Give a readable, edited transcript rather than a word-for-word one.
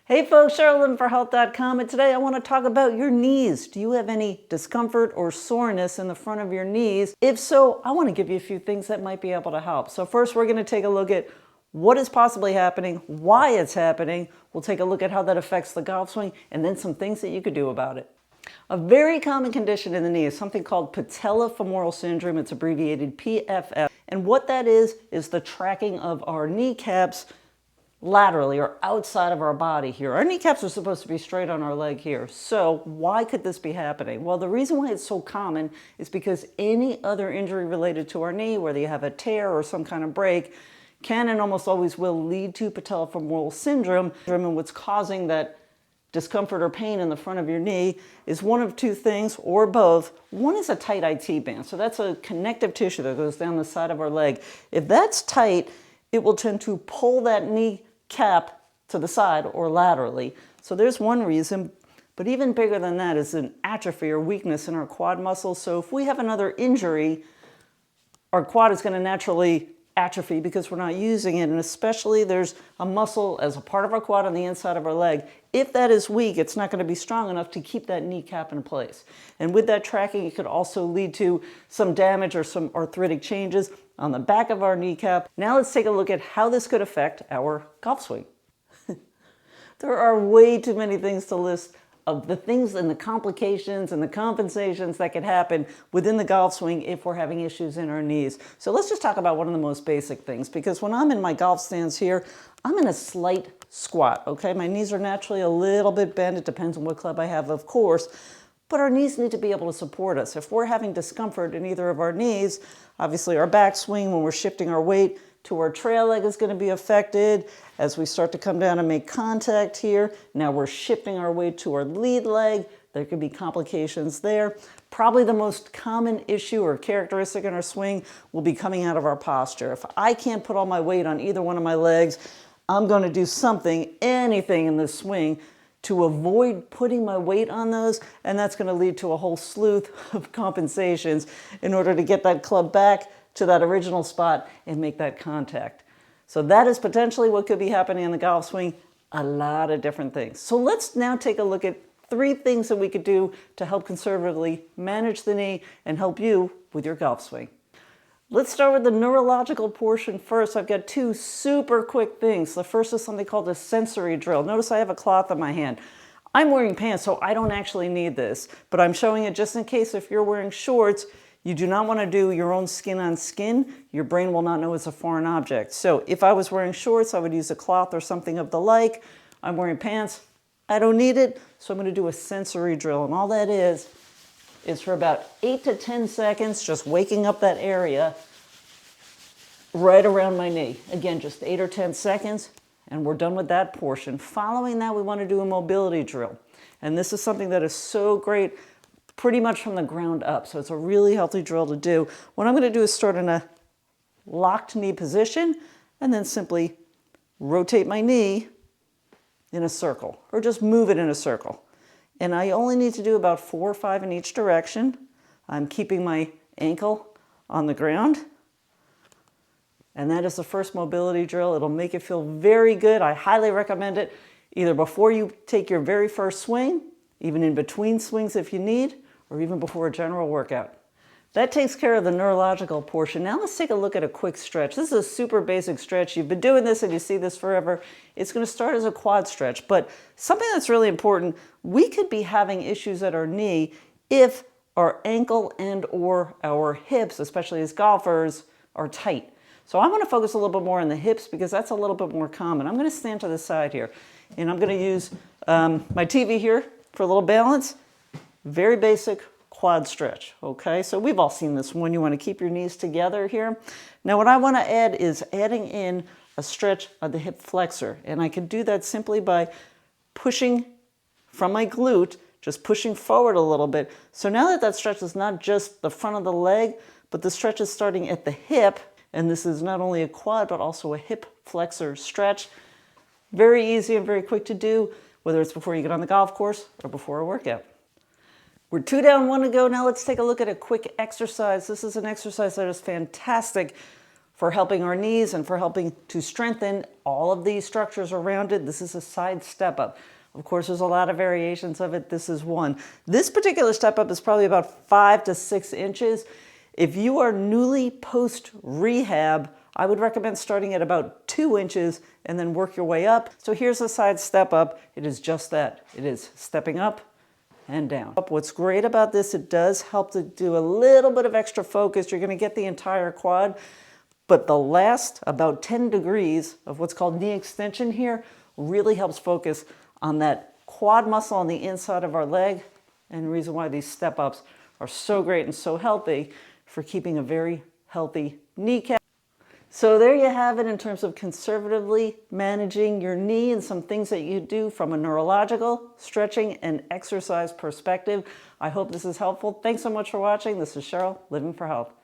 Hey folks, CherylLivingForHealth.com, and today I want to talk about your knees. Do you have any discomfort or soreness in the front of your knees? If so, I want to give you a few things that might be able to help. So first we're going to take a look at what is possibly happening, why it's happening. We'll take a look at how that affects the golf swing, and then some things that you could do about it. A very common condition in the knee is something called patellofemoral syndrome. It's abbreviated PFS. And what that is the tracking of our kneecaps laterally or outside of our body here. Our kneecaps are supposed to be straight on our leg here. So why could this be happening? Well, the reason why it's so common is because any other injury related to our knee, whether you have a tear or some kind of break, can and almost always will lead to patellofemoral syndrome. And what's causing that discomfort or pain in the front of your knee is one of two things or both. One is a tight IT band. So that's a connective tissue that goes down the side of our leg. If that's tight, it will tend to pull that knee cap to the side or laterally. So there's one reason, but even bigger than that is an atrophy or weakness in our quad muscles. So if we have another injury, our quad is going to naturally atrophy because we're not using it, and especially there's a muscle as a part of our quad on the inside of our leg. If that is weak, it's not going to be strong enough to keep that kneecap in place. And with that tracking, it could also lead to some damage or some arthritic changes on the back of our kneecap. Now let's take a look at how this could affect our golf swing. There are way too many things to list of the things and the complications and the compensations that could happen within the golf swing if we're having issues in our knees. So let's just talk about one of the most basic things, because when I'm in my golf stance here, I'm in a slight squat, okay? My knees are naturally a little bit bent. It depends on what club I have, of course, but our knees need to be able to support us. If we're having discomfort in either of our knees, obviously our backswing, when we're shifting our weight to our trail leg, is going to be affected. As we start to come down and make contact here, now we're shifting our weight to our lead leg. There could be complications there. Probably the most common issue or characteristic in our swing will be coming out of our posture. If I can't put all my weight on either one of my legs, I'm going to do something, anything in this swing to avoid putting my weight on those, and that's going to lead to a whole slew of compensations in order to get that club back to that original spot and make that contact. So that is potentially what could be happening in the golf swing, a lot of different things. So let's now take a look at 3 things that we could do to help conservatively manage the knee and help you with your golf swing. Let's start with the neurological portion first. I've got 2 super quick things. The first is something called a sensory drill. Notice I have a cloth in my hand. I'm wearing pants, so I don't actually need this, but I'm showing it just in case if you're wearing shorts, you do not want to do your own skin on skin. Your brain will not know it's a foreign object. So if I was wearing shorts, I would use a cloth or something of the like. I'm wearing pants. I don't need it, so I'm going to do a sensory drill. And all that is for about 8 to 10 seconds, just waking up that area right around my knee. Again, just 8 or 10 seconds, and we're done with that portion. Following that, we want to do a mobility drill. And this is something that is so great pretty much from the ground up. So it's a really healthy drill to do. What I'm going to do is start in a locked knee position and then simply rotate my knee in a circle, or just move it in a circle. And I only need to do about 4 or 5 in each direction. I'm keeping my ankle on the ground. And that is the first mobility drill. It'll make it feel very good. I highly recommend it either before you take your very first swing, even in between swings if you need, or even before a general workout. That takes care of the neurological portion. Now let's take a look at a quick stretch. This is a super basic stretch. You've been doing this and you see this forever. It's going to start as a quad stretch, but something that's really important, we could be having issues at our knee if our ankle and or our hips, especially as golfers, are tight. So I'm going to focus a little bit more on the hips because that's a little bit more common. I'm going to stand to the side here, and I'm going to use my TV here for a little balance. Very basic quad stretch, okay? So we've all seen this one. You want to keep your knees together here. Now what I want to add is adding in a stretch of the hip flexor, and I can do that simply by pushing from my glute, just pushing forward a little bit. So now that that stretch is not just the front of the leg, but the stretch is starting at the hip, and this is not only a quad, but also a hip flexor stretch. Very easy and very quick to do, whether it's before you get on the golf course or before a workout. We're 2 down, 1 to go. Now let's take a look at a quick exercise. This is an exercise that is fantastic for helping our knees and for helping to strengthen all of these structures around it. This is a side step up. Of course, there's a lot of variations of it. This is one. This particular step up is probably about 5 to 6 inches. If you are newly post-rehab, I would recommend starting at about 2 inches and then work your way up. So here's a side step up. It is just that. It is stepping up and down. What's great about this, it does help to do a little bit of extra focus. You're going to get the entire quad, but the last about 10 degrees of what's called knee extension here really helps focus on that quad muscle on the inside of our leg, and the reason why these step ups are so great and so healthy for keeping a very healthy kneecap. So there you have it in terms of conservatively managing your knee and some things that you do from a neurological, stretching, and exercise perspective. I hope this is helpful. Thanks so much for watching. This is Cheryl, Living for Health.